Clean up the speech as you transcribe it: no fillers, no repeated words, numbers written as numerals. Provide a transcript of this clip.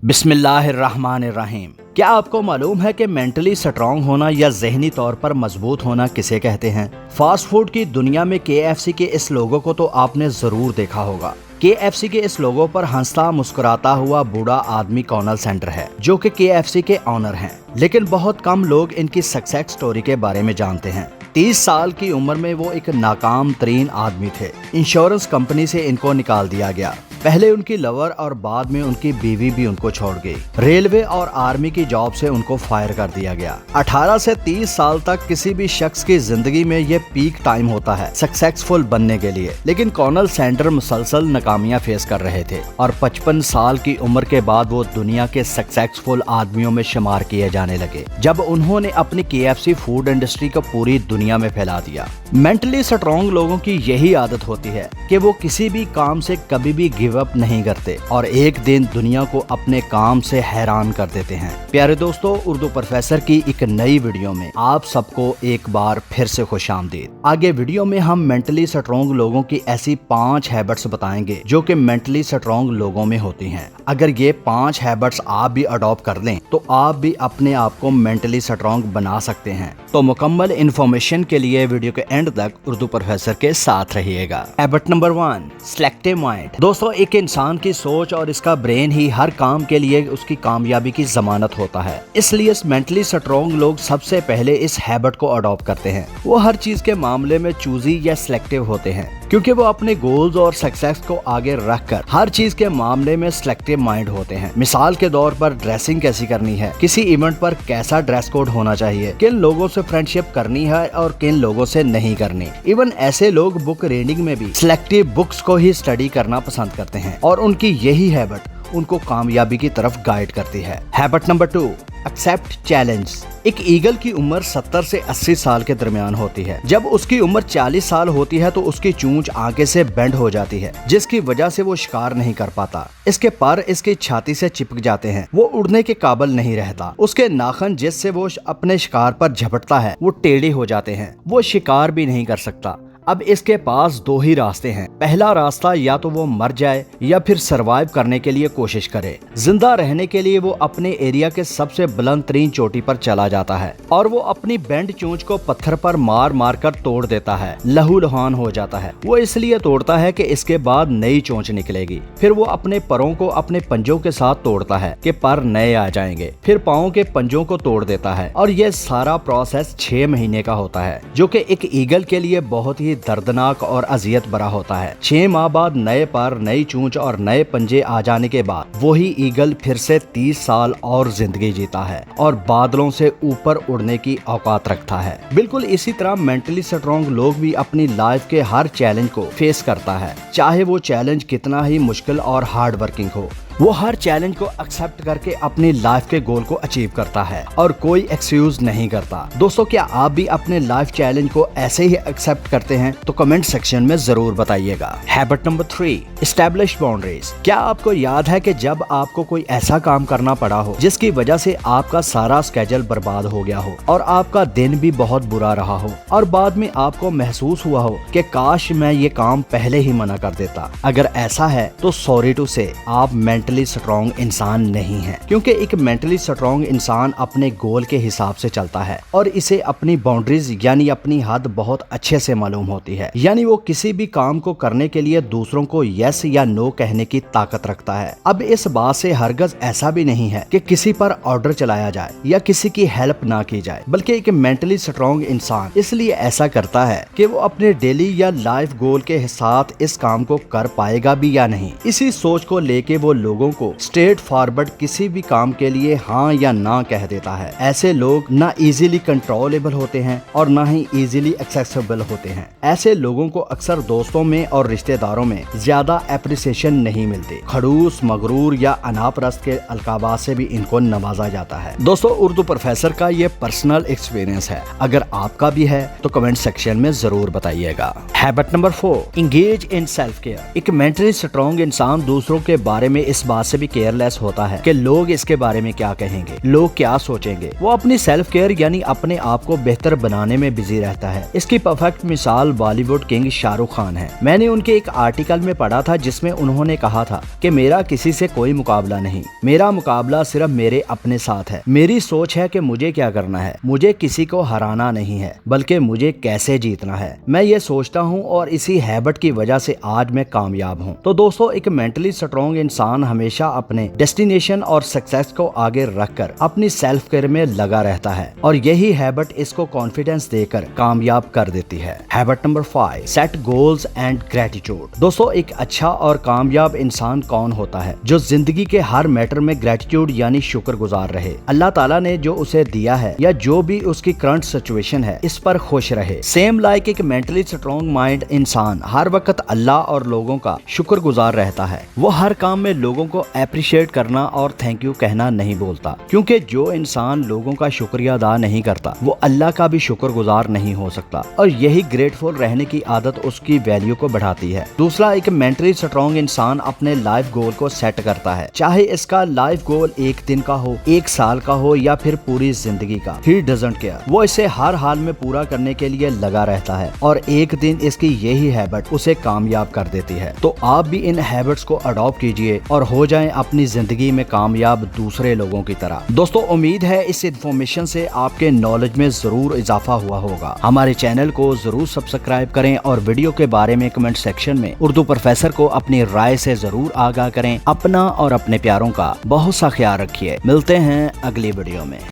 बिस्मिल्लाहिर्रहमानिर्रहीम। क्या आपको मालूम है कि मेंटली स्ट्रांग होना या ज़हनी तौर पर मजबूत होना किसे कहते हैं? फास्ट फूड की दुनिया में KFC के इस लोगो को तो आपने ज़रूर देखा होगा। KFC के इस लोगो पर हंसता मुस्कुराता हुआ बूढ़ा आदमी कॉर्नल सैंडर है, जो कि KFC के ऑनर हैं। लेकिन बहुत कम लोग इनकी सक्सेस स्टोरी के बारे में जानते हैं। 30 साल की उम्र में वो एक नाकाम तरीन आदमी थे। इंश्योरेंस कंपनी से इनको निकाल दिया गया। पहले उनकी लवर और बाद में उनकी बीवी भी उनको छोड़ गई। रेलवे और आर्मी की जॉब से उनको फायर कर दिया गया। 18 से 30 साल तक किसी भी शख्स की जिंदगी में ये पीक टाइम होता है सक्सेसफुल बनने के लिए। लेकिन कॉर्नल सैंडर मुसलसल नाकामियां फेस कर रहे थे और 55 साल की उम्र के बाद वो दुनिया के सक्सेसफुल आदमियों में शुमार किए जाने लगे, जब उन्होंने अपनी KFC फूड इंडस्ट्री को पूरी दुनिया में फैला दिया। मेंटली स्ट्रॉन्ग लोगों की यही आदत होती है कि वो किसी भी काम से कभी भी गिव अप नहीं करते और एक दिन दुनिया को अपने काम से हैरान कर देते हैं। प्यारे दोस्तों, उर्दू प्रोफेसर की एक नई वीडियो में आप सबको एक बार फिर से खुशामदीद। आगे वीडियो में हम मेंटली स्ट्रॉन्ग लोगों की ऐसी 5 हैबिट्स बताएंगे जो कि मेंटली स्ट्रॉन्ग लोगों में होती हैं। अगर ये 5 हैबिट्स आप भी अडॉप्ट कर लें तो आप भी अपने आप को मेंटली स्ट्रॉन्ग बना सकते हैं। तो मुकम्मल इन्फॉर्मेशन के लिए वीडियो के एंड तक उर्दू प्रोफेसर के साथ रहिएगा। Habit number 1, selective mind. दोस्तों, एक इंसान की सोच और इसका ब्रेन ही हर काम के लिए उसकी कामयाबी की जमानत होता है। इसलिए मेंटली स्ट्रॉन्ग लोग सबसे पहले इस हैबिट को अडॉप्ट करते हैं। वो हर चीज के मामले में चूजी या सिलेक्टिव होते हैं, क्योंकि वो अपने गोल्स और सक्सेस को आगे रखकर हर चीज के मामले में सिलेक्टिव माइंड होते हैं। मिसाल के तौर पर ड्रेसिंग कैसी करनी है, किसी इवेंट पर कैसा ड्रेस कोड होना चाहिए, किन लोगों से फ्रेंडशिप करनी है और किन लोगों से नहीं करनी। इवन ऐसे लोग बुक रीडिंग में भी सिलेक्टिव बुक्स को ही स्टडी करना पसंद करते हैं और उनकी यही हैबिट उनको कामयाबी की तरफ गाइड करती है। Habit number 2, accept challenge. एक ईगल की उम्र 70 से 80 साल के दरमियान होती है। जब उसकी उम्र 40 साल होती है तो उसकी चोंच आगे से बेंड हो जाती है, जिसकी वजह से वो शिकार नहीं कर पाता। इसके पर इसकी छाती से चिपक जाते हैं, वो उड़ने के काबिल नहीं रहता। उसके नाखून जिससे वो अपने शिकार पर झपटता है वो टेढ़े हो जाते हैं, वो शिकार भी नहीं कर सकता। अब इसके पास 2 ही रास्ते हैं। पहला रास्ता, या तो वो मर जाए या फिर सरवाइव करने के लिए कोशिश करे। जिंदा रहने के लिए वो अपने एरिया के सबसे बुलंद तरीन चोटी पर चला जाता है और वो अपनी बेंड चोंच को पत्थर पर मार मार कर तोड़ देता है। लहूलुहान हो जाता है। वो इसलिए तोड़ता है कि इसके बाद नई चोंच निकलेगी। फिर वो अपने परों को अपने पंजों के साथ तोड़ता है कि पर नए आ जाएंगे। फिर पाँव के पंजों को तोड़ देता है और ये सारा प्रोसेस 6 महीने का होता है, जो कि एक ईगल के लिए बहुत ही दर्दनाक और अजियत भरा होता है। 6 माह बाद नए पर, नई चोंच और नए पंजे आ जाने के बाद वही ईगल फिर से 30 साल और जिंदगी जीता है और बादलों से ऊपर उड़ने की औकात रखता है। बिल्कुल इसी तरह मेंटली स्ट्रॉन्ग लोग भी अपनी लाइफ के हर चैलेंज को फेस करता है, चाहे वो चैलेंज कितना ही मुश्किल और हार्ड वर्किंग हो। वो हर चैलेंज को एक्सेप्ट करके अपनी लाइफ के गोल को अचीव करता है और कोई एक्सक्यूज नहीं करता। दोस्तों, क्या आप भी अपने लाइफ चैलेंज को ऐसे ही एक्सेप्ट करते हैं? तो कमेंट सेक्शन में जरूर बताइएगा। Habit number 3, establish boundaries. क्या आपको याद है कि जब आपको कोई ऐसा काम करना पड़ा हो जिसकी वजह से आपका सारा स्केड्यूल बर्बाद हो गया हो और आपका दिन भी बहुत बुरा रहा हो और बाद में आपको महसूस हुआ हो कि काश मैं ये काम पहले ही मना कर देता? अगर ऐसा है तो सॉरी टू से, आप मेंटली स्ट्रॉन्ग इंसान नहीं है, क्योंकि एक मेंटली स्ट्रॉन्ग इंसान अपने गोल के हिसाब से चलता है और इसे अपनी बाउंड्रीज यानी अपनी हद बहुत अच्छे से मालूम होती है। यानी वो किसी भी काम को करने के लिए दूसरों को यस या नो कहने की ताकत रखता है। अब इस बात से हरगज ऐसा भी नहीं है कि किसी पर ऑर्डर चलाया जाए या किसी की हेल्प ना की जाए, बल्कि एक मेंटली स्ट्रॉन्ग इंसान इसलिए ऐसा करता है कि वो अपने डेली या लाइफ गोल के साथ इस काम को कर पाएगा भी या नहीं। इसी सोच को लेके वो लोगों को स्ट्रेट फॉरवर्ड किसी भी काम के लिए हाँ या ना कह देता है। ऐसे लोग ना इजीली कंट्रोलेबल होते हैं और ना ही इजीली एक्सेसिबल होते हैं। ऐसे लोगों को अक्सर दोस्तों में और रिश्तेदारों में ज्यादा एप्रिसिएशन नहीं मिलती। खड़ूस, मगरूर या अनापरस्त के अलकाबात से भी इनको नवाजा जाता है। दोस्तों, उर्दू प्रोफेसर का ये पर्सनल एक्सपीरियंस है। अगर आपका भी है तो कमेंट सेक्शन में जरूर बताइएगा। Habit number 4, engage in self care. एक मेंटली स्ट्रॉन्ग इंसान दूसरों के बारे में इस बात से भी केयरलेस होता है कि लोग इसके बारे में क्या कहेंगे, लोग क्या सोचेंगे। वो अपनी सेल्फ केयर यानी अपने आप को बेहतर बनाने में बिजी रहता है। इसकी परफेक्ट मिसाल बॉलीवुड किंग शाहरुख खान है। मैंने उनके एक आर्टिकल में पढ़ा था जिसमें उन्होंने कहा था कि मेरा किसी से कोई मुकाबला नहीं, मेरा मुकाबला सिर्फ मेरे अपने साथ है। मेरी सोच है कि मुझे क्या करना है, मुझे किसी को हराना नहीं है बल्कि मुझे कैसे जीतना है। मैं ये सोचता हूँ और इसी हैबिट की वजह से आज मैं कामयाब हूँ। तो दोस्तों, एक मेंटली स्ट्रॉन्ग इंसान हमेशा अपने डेस्टिनेशन और सक्सेस को आगे रखकर अपनी सेल्फ केयर में लगा रहता है और यही हैबिट इसको कॉन्फिडेंस देकर कामयाब कर देती है। Habit number 5, set goals and gratitude. दोस्तों, एक अच्छा और कामयाब इंसान कौन होता है जो जिंदगी के हर मैटर में ग्रेटिट्यूड यानी शुक्रगुजार रहे। अल्लाह ताला ने जो उसे दिया है या जो भी उसकी करंट सिचुएशन है इस पर खुश रहे। सेम लाइक एक मेंटली स्ट्रॉन्ग माइंड इंसान हर वक्त अल्लाह और लोगों का शुक्रगुजार रहता है। वो हर काम में लोगों को अप्रिशिएट करना और थैंक यू कहना नहीं बोलता, क्योंकि जो इंसान लोगों का शुक्रिया अदा नहीं करता वो अल्लाह का भी शुक्रगुजार नहीं हो सकता और यही ग्रेटफुल रहने की आदत उसकी वैल्यू को बढ़ाती है। दूसरा, एक मेंटली स्ट्रॉन्ग इंसान अपने लाइफ गोल को सेट करता है, चाहे इसका लाइफ गोल एक दिन का हो, एक साल का हो या फिर पूरी जिंदगी का। ही डजंट केयर, वो इसे हर हाल में पूरा करने के लिए लगा रहता है और एक दिन इसकी यही हैबिट उसे कामयाब कर देती है। तो आप भी इन हैबिट्स को अडॉप्ट कीजिए और हो जाएं अपनी जिंदगी में कामयाब दूसरे लोगों की तरह। दोस्तों, उम्मीद है इस इन्फॉर्मेशन से आपके नॉलेज में जरूर इजाफा हुआ होगा। हमारे चैनल को जरूर सब्सक्राइब करें और वीडियो के बारे में कमेंट सेक्शन में उर्दू प्रोफेसर को अपनी राय से जरूर आगाह करें। अपना और अपने प्यारों का बहुत सा ख्याल रखिए। मिलते हैं अगली वीडियो में।